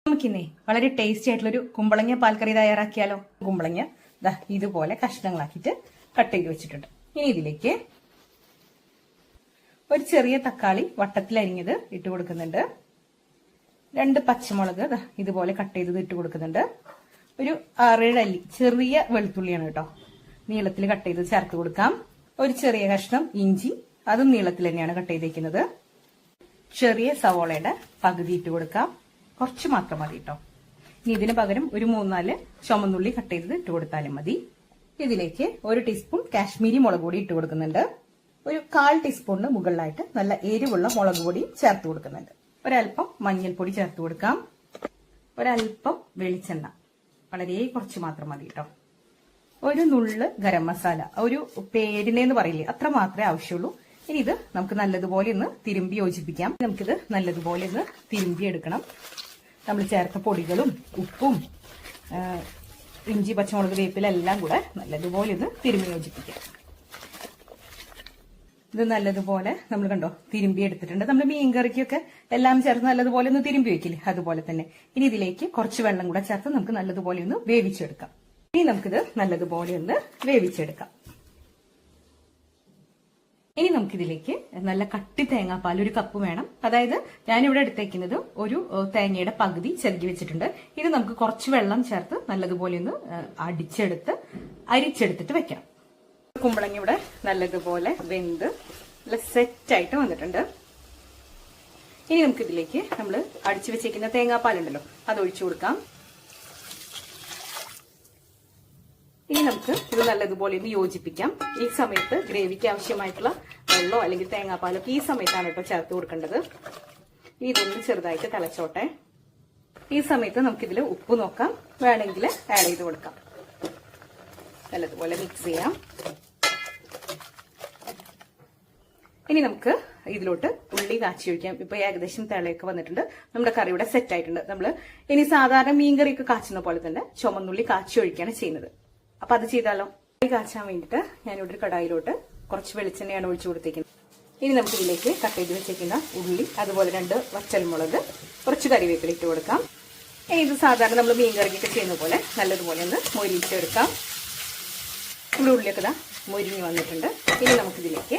നമുക്കിന്നേ വളരെ ടേസ്റ്റി ആയിട്ടുള്ളൊരു കുമ്പളങ്ങ പാൽക്കറി തയ്യാറാക്കിയാലോ. കുമ്പളങ്ങ ഇതുപോലെ കഷ്ണങ്ങളാക്കിയിട്ട് കട്ട് ചെയ്ത് വെച്ചിട്ടുണ്ട്. ഇനി ഇതിലേക്ക് ഒരു ചെറിയ തക്കാളി വട്ടത്തിൽ അരിഞ്ഞത് ഇട്ട് കൊടുക്കുന്നുണ്ട്. 2 പച്ചമുളക് ഇതുപോലെ കട്ട് ചെയ്തത് ഇട്ട് കൊടുക്കുന്നുണ്ട്. ഒരു 6-7 അല്ലി ചെറിയ വെളുത്തുള്ളിയാണ് കേട്ടോ, നീളത്തിൽ കട്ട് ചെയ്ത് ചേർത്ത് കൊടുക്കാം. ഒരു ചെറിയ കഷ്ണം ഇഞ്ചി, അതും നീളത്തിൽ തന്നെയാണ് കട്ട് ചെയ്തേക്കുന്നത്. ചെറിയ സവോളയുടെ പകുതി ഇട്ട് കൊടുക്കാം, കുറച്ച് മാത്രം മതി കേട്ടോ. ഇനി ഇതിന് പകരം ഒരു 3-4 ചുമന്നുള്ളി കട്ട് ചെയ്തത് ഇട്ട് കൊടുത്താലും മതി. ഇതിലേക്ക് 1 ടീസ്പൂൺ കാശ്മീരി മുളക് പൊടി ഇട്ട് കൊടുക്കുന്നുണ്ട്. ഒരു 1/4 ടീസ്പൂണിന് മുകളിലായിട്ട് നല്ല എരിവുള്ള മുളക് പൊടി ചേർത്ത് കൊടുക്കുന്നുണ്ട്. ഒരൽപ്പം മഞ്ഞൾപ്പൊടി ചേർത്ത് കൊടുക്കാം. ഒരൽപ്പം വെളിച്ചെണ്ണ, വളരെ കുറച്ച് മാത്രം മതി കേട്ടോ. ഒരു നുള്ള് ഗരം മസാല, ഒരു പേരിനെന്ന് പറയില്ലേ, അത്ര മാത്രമേ ആവശ്യമുള്ളൂ. ഇനി ഇത് നമുക്ക് നല്ലതുപോലെ ഒന്ന് തിരുമ്പി യോജിപ്പിക്കാം. നമുക്കിത് നല്ലതുപോലെ ഒന്ന് തിരുമ്പി എടുക്കണം. നമ്മൾ ചേർത്ത പൊടികളും ഉപ്പും ഇഞ്ചി പച്ചമുളക് വേപ്പിലെല്ലാം കൂടെ നല്ലതുപോലെ ഇത് തിരുമ്പി യോജിപ്പിക്കാം. ഇത് നല്ലതുപോലെ നമ്മൾ കണ്ടോ തിരുമ്പി എടുത്തിട്ടുണ്ട്. നമ്മൾ മീൻകറിക്കൊക്കെ എല്ലാം ചേർത്ത് നല്ലതുപോലെ ഒന്ന് തിരുമ്പി വെക്കില്ലേ, അതുപോലെ തന്നെ. ഇനി ഇതിലേക്ക് കുറച്ച് വെള്ളം കൂടെ ചേർത്ത് നമുക്ക് നല്ലതുപോലെ ഒന്ന് വേവിച്ചെടുക്കാം. ഇനി നമുക്കിത് നല്ലതുപോലെ ഒന്ന് വേവിച്ചെടുക്കാം. ഇനി നമുക്കിതിലേക്ക് നല്ല കട്ടി തേങ്ങാപ്പാൽ 1 കപ്പ് വേണം. അതായത് ഞാനിവിടെ എടുത്തേക്കുന്നത് ഒരു തേങ്ങയുടെ പകുതി ചെറുകി വെച്ചിട്ടുണ്ട്. ഇത് നമുക്ക് കുറച്ച് വെള്ളം ചേർത്ത് നല്ലതുപോലെ ഒന്ന് അരിച്ചെടുത്തിട്ട് വെക്കാം. കുമ്പളങ്ങ ഇവിടെ നല്ലതുപോലെ വെന്ത് നല്ല സെറ്റായിട്ട് വന്നിട്ടുണ്ട്. ഇനി നമുക്കിതിലേക്ക് നമ്മൾ അടിച്ചു വെച്ചേക്കുന്ന തേങ്ങാപ്പാലുണ്ടല്ലോ, അത് ഒഴിച്ചു കൊടുക്കാം. ഇനി നമുക്ക് ഇത് നല്ലതുപോലെ ഒന്ന് യോജിപ്പിക്കാം. ഈ സമയത്ത് ഗ്രേവിക്ക് ആവശ്യമായിട്ടുള്ള വെള്ളമോ അല്ലെങ്കിൽ തേങ്ങാപ്പാലൊക്കെ ഈ സമയത്താണ് കേട്ടോ ചേർത്ത് കൊടുക്കേണ്ടത്. ഇനി ഇതൊന്ന് ചെറുതായിട്ട് തിളച്ചോട്ടെ. ഈ സമയത്ത് നമുക്കിതിൽ ഉപ്പ് നോക്കാം, വേണമെങ്കിൽ ആഡ് ചെയ്ത് കൊടുക്കാം. നല്ലതുപോലെ മിക്സ് ചെയ്യാം. ഇനി നമുക്ക് ഇതിലോട്ട് ഉള്ളി കാച്ചി ഒഴിക്കാം. ഇപ്പൊ ഏകദേശം തിളയൊക്കെ വന്നിട്ടുണ്ട്. നമ്മുടെ കറി ഇവിടെ സെറ്റ് ആയിട്ടുണ്ട്. നമ്മൾ ഇനി സാധാരണ മീൻകറിയൊക്കെ കാച്ചുന്ന പോലെ തന്നെ ചുമന്നുള്ളി കാച്ചി ഒഴിക്കാണ് ചെയ്യുന്നത്. അപ്പൊ അത് ചെയ്താലോ. ഉള്ളി കാച്ചാൻ വേണ്ടിയിട്ട് ഞാനിവിടെ ഒരു കടായിലോട്ട് കുറച്ച് വെളിച്ചെണ്ണയാണ് ഒഴിച്ചു കൊടുത്തേക്കുന്നത്. ഇനി നമുക്ക് ഇതിലേക്ക് കട്ട് ചെയ്ത് വെച്ചേക്കുന്ന ഉള്ളി, അതുപോലെ 2 വറ്റൽമുളക്, കുറച്ച് കറിവേപ്പില ഇട്ട് കൊടുക്കാം. ഇത് സാധാരണ നമ്മൾ മീൻകറിക്കൊക്കെ ചെയ്യുന്ന പോലെ നല്ലതുപോലെ ഒന്ന് മൊരിച്ചെടുക്കാം. ഇവിടെ ഉള്ളിയൊക്കെ മൊരിഞ്ഞ് വന്നിട്ടുണ്ട്. ഇനി നമുക്കിതിലേക്ക്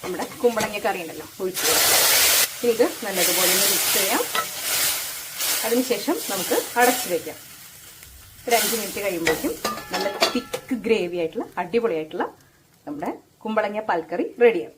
നമ്മുടെ കുമ്പളങ്ങ കറി ഉണ്ടല്ലോ ഒഴിച്ചു കൊടുക്കാം. ഇനി ഇത് നല്ലതുപോലെ ഒന്ന് മിക്സ് ചെയ്യാം. അതിനുശേഷം നമുക്ക് അടച്ചു വയ്ക്കാം. ഒരു 5 മിനിറ്റ് കഴിയുമ്പോഴേക്കും നല്ല തിക്ക് ഗ്രേവി ആയിട്ടുള്ള അടിപൊളിയായിട്ടുള്ള നമ്മുടെ കുമ്പളങ്ങ പാൽക്കറി റെഡിയാവും.